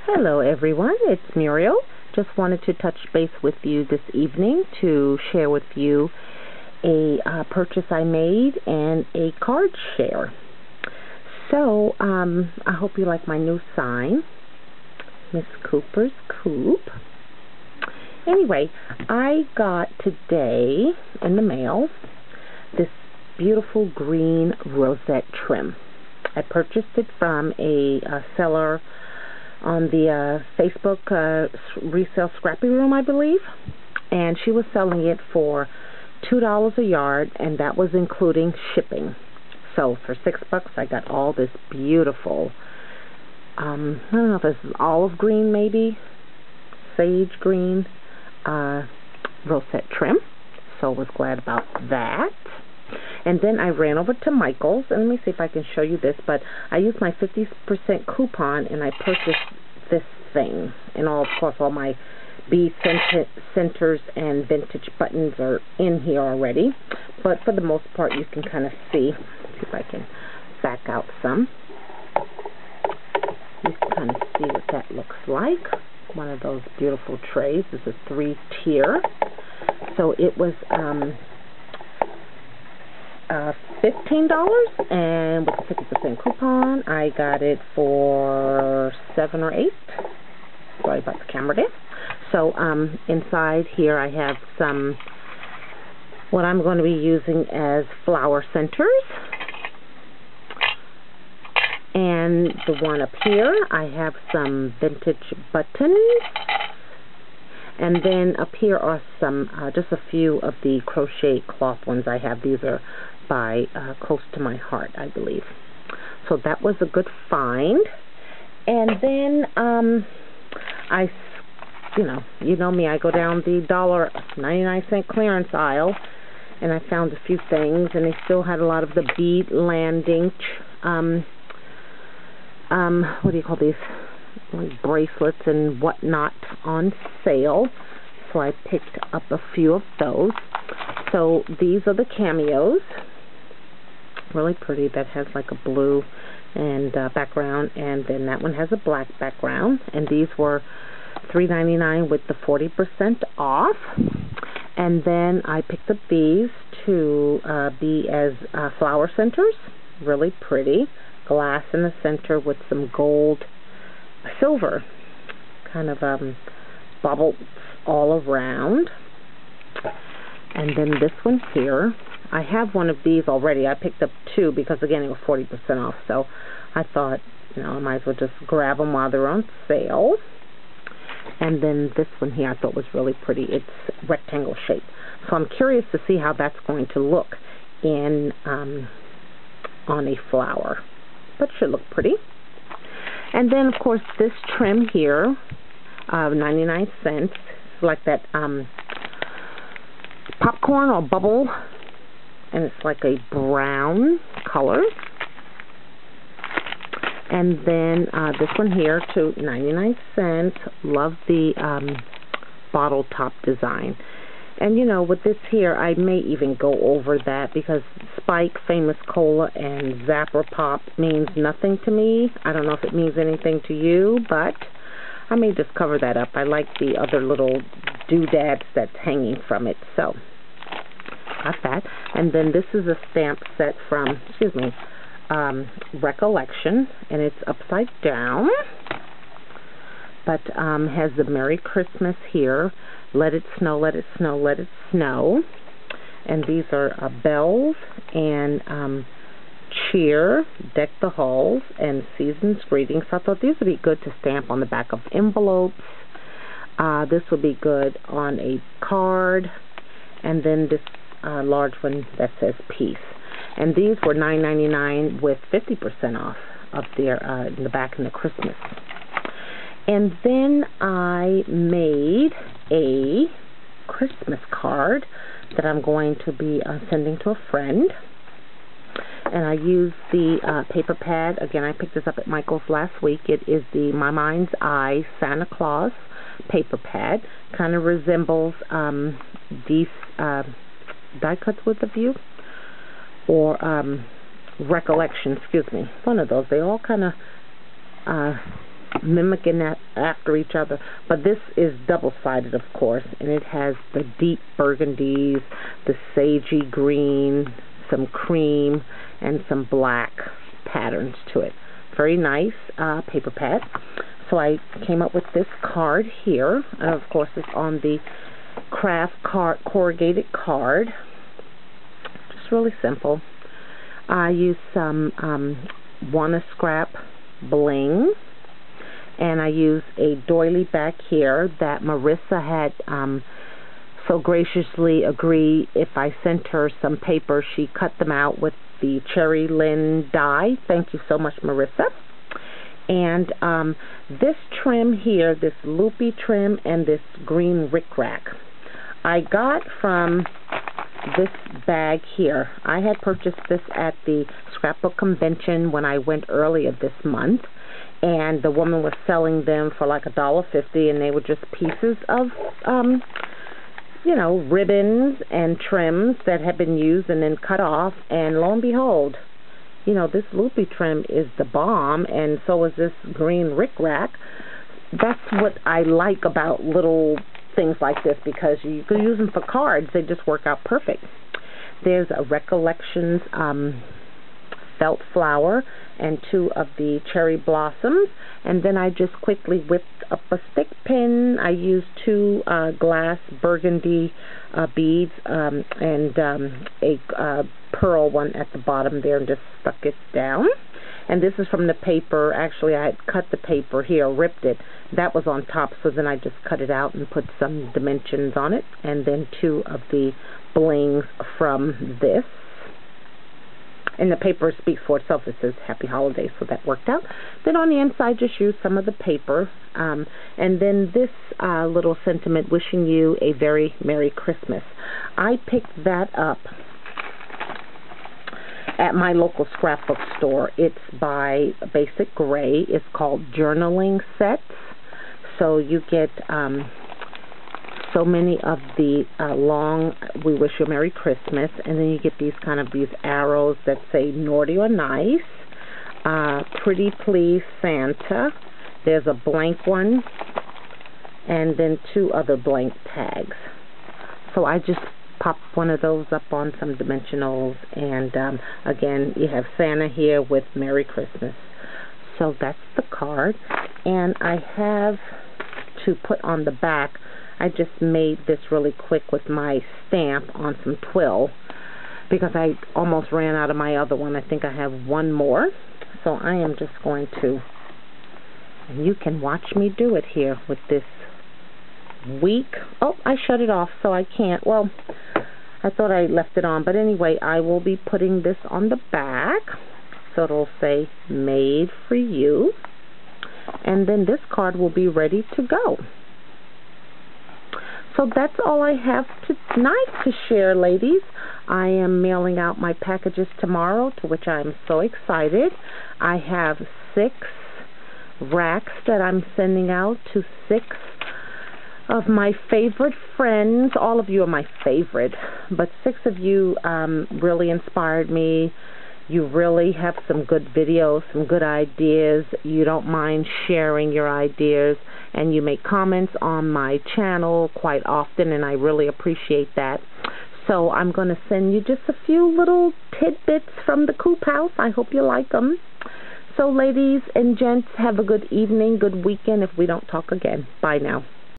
Hello everyone, it's Muriel. Just wanted to touch base with you this evening to share with you a purchase I made and a card share. So, I hope you like my new sign, Miss Cooper's Coop. Anyway, I got today in the mail this beautiful green rosette trim. I purchased it from a seller on the Facebook resale Scrappy Room, I believe, and she was selling it for $2 a yard, and that was including shipping. So for $6 I got all this beautiful, I don't know if this is olive green, maybe sage green rosette trim, so I was glad about that. And then I ran over to Michael's, and let me see if I can show you this, but I used my 50% coupon, and I purchased this thing. And of course, all my bead centers and vintage buttons are in here already. But for the most part, you can kind of see if I can back out some. You can kind of see what that looks like. One of those beautiful trays. This is 3-tier. So it was $15, and with a 50% coupon, I got it for $7 or $8. Sorry about the camera there. So inside here I have some, what I'm going to be using as flower centers. And the one up here, I have some vintage buttons. And then up here are some, just a few of the crochet cloth ones I have. These are by Close to My Heart, I believe. So that was a good find. And then you know me, I go down the $1.99 clearance aisle, and I found a few things, and they still had a lot of the bead landing, what do you call these, like bracelets and whatnot on sale. So I picked up a few of those. So these are the cameos. Really pretty. That has like a blue and background, and then that one has a black background, and these were $3.99 with the 40% off. And then I picked up these to be as flower centers. Really pretty. Glass in the center with some gold, silver kind of bubbles all around. And then this one here, I have one of these already. I picked up two because, again, it was 40% off. So I thought, I might as well just grab them while they're on sale. And then this one here I thought was really pretty. It's rectangle shaped. So I'm curious to see how that's going to look in on a flower. But it should look pretty. And then, of course, this trim here, 99 cents, like that popcorn or bubble, and it's like a brown color. And then this one here, too, 99 cents. Love the bottle top design. And, with this here, I may even go over that because Spike, Famous Cola, and Zapper Pop means nothing to me. I don't know if it means anything to you, but I may just cover that up. I like the other little doodads that's hanging from it. So, got that. And then this is a stamp set from, Recollection, and it's upside down. But has the Merry Christmas here. Let it snow, let it snow, let it snow. And these are bells and cheer, deck the halls, and season's greetings. So I thought these would be good to stamp on the back of envelopes. This would be good on a card. And then this large one that says peace. And these were $9.99 with 50% off up there in the back in the Christmas. And then I made a Christmas card that I'm going to be sending to a friend. And I used the paper pad. Again, I picked this up at Michael's last week. It is the My Mind's Eye Santa Claus paper pad. Kind of resembles these die cuts with a view. Or Recollection, one of those. They all kind of mimicking that after each other. But this is double-sided, of course, and it has the deep burgundies, the sagey green, some cream, and some black patterns to it. Very nice paper pad. So I came up with this card here, and of course it's on the craft card, corrugated card. Just really simple. I used some Wanna Scrap bling, and I used a doily back here that Marissa had so graciously agreed if I sent her some paper, she cut them out with the Cherry Lynn die. Thank you so much, Marissa. And this trim here, this loopy trim, and this green rickrack, I got from this bag here. I had purchased this at the scrapbook convention when I went earlier this month, and the woman was selling them for like $1.50, and they were just pieces of you know, ribbons and trims that had been used and then cut off, and lo and behold, you know, this loopy trim is the bomb, and so is this green rickrack. That's what I like about little things like this, because you can use them for cards. They just work out perfect. There's a Recollections felt flower and 2 of the cherry blossoms, and then I just quickly whipped up a stick pin. I used 2 glass burgundy beads and a pearl one at the bottom there, and just stuck it down. And this is from the paper. Actually, I had cut the paper here, ripped it. That was on top, so then I just cut it out and put some dimensions on it, and then 2 of the blings from this. And the paper speaks for itself. It says Happy Holidays, so that worked out. Then on the inside, just use some of the paper. And then this little sentiment, wishing you a very Merry Christmas. I picked that up at my local scrapbook store. It's by Basic Gray. It's called Journaling Sets. So you get so many of the long We Wish You a Merry Christmas, and then you get these kind of these arrows that say naughty or nice, Pretty Please Santa. There's a blank one, and then 2 other blank tags. So I just popped one of those up on some dimensionals, and again, you have Santa here with Merry Christmas. So that's the card, and I have to put on the back. I just made this really quick with my stamp on some twill, because I almost ran out of my other one. I think I have 1 more, so I am just going to, and you can watch me do it here with this week. Oh, I shut it off, so I can't. Well, I thought I left it on, but anyway, I will be putting this on the back, so it'll say Made for You, and then this card will be ready to go. So that's all I have tonight to share, ladies. I am mailing out my packages tomorrow, to which I'm so excited. I have 6 racks that I'm sending out to 6 of my favorite friends. All of you are my favorite, but 6 of you really inspired me. You really have some good videos, some good ideas. You don't mind sharing your ideas, and you make comments on my channel quite often, and I really appreciate that. So I'm going to send you just a few little tidbits from the Coop House. I hope you like them. So ladies and gents, have a good evening, good weekend if we don't talk again. Bye now.